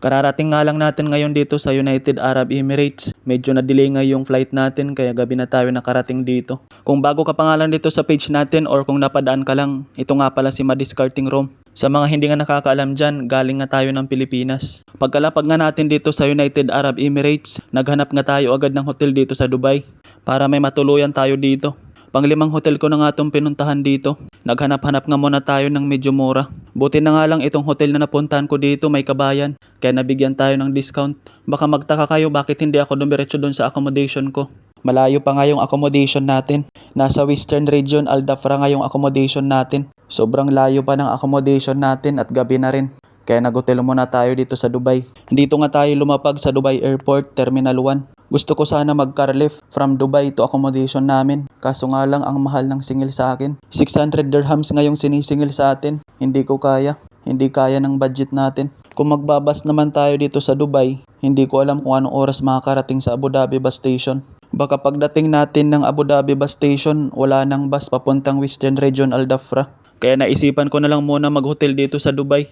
Kararating nga lang natin ngayon dito sa United Arab Emirates. Medyo na-delay nga yung flight natin kaya gabi na tayo nakarating dito. Kung bago ka pa nga lang dito sa page natin or kung napadaan ka lang, ito nga pala si Madis Karting Room. Sa mga hindi nga nakakaalam dyan, galing nga tayo ng Pilipinas. Pagkalapag nga natin dito sa United Arab Emirates, naghanap nga tayo agad ng hotel dito sa Dubai para may matuluyan tayo dito. Panglimang hotel ko na nga itong pinuntahan dito. Naghanap-hanap nga muna tayo ng medyo mura. Buti na nga lang itong hotel na napuntahan ko dito may kabayan. Kaya nabigyan tayo ng discount. Baka magtaka kayo bakit hindi ako dumiretso doon sa accommodation ko. Malayo pa nga yung accommodation natin. Nasa Western Region, Al Dhafra nga yung accommodation natin. Sobrang layo pa ng accommodation natin at gabi na rin. Kaya nag-hotel muna tayo dito sa Dubai. Dito nga tayo lumapag sa Dubai Airport, Terminal 1. Gusto ko sana mag-car lift from Dubai to accommodation namin. Kaso nga lang ang mahal ng singil sa akin. 600 dirhams nga yung sinisingil sa atin. Hindi ko kaya. Hindi kaya ng budget natin. Kung magbabas naman tayo dito sa Dubai, hindi ko alam kung anong oras makakarating sa Abu Dhabi bus station. Baka pagdating natin ng Abu Dhabi bus station, wala nang bus papuntang Western Region Al Dhafra. Kaya naisipan ko na lang muna mag-hotel dito sa Dubai.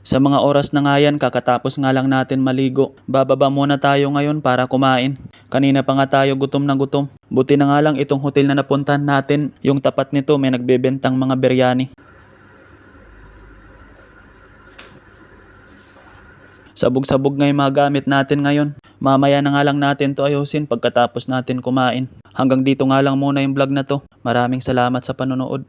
Sa mga oras na nga yan, kakatapos nga lang natin maligo. Bababa muna tayo ngayon para kumain. Kanina pa nga tayo gutom na gutom. Buti na nga lang itong hotel na napuntahan natin, yung tapat nito may nagbebentang mga biryani. Sabog-sabog nga yung mga gamit natin ngayon. Mamaya na nga lang natin to ayusin pagkatapos natin kumain. Hanggang dito nga lang muna yung vlog na to. Maraming salamat sa panonood.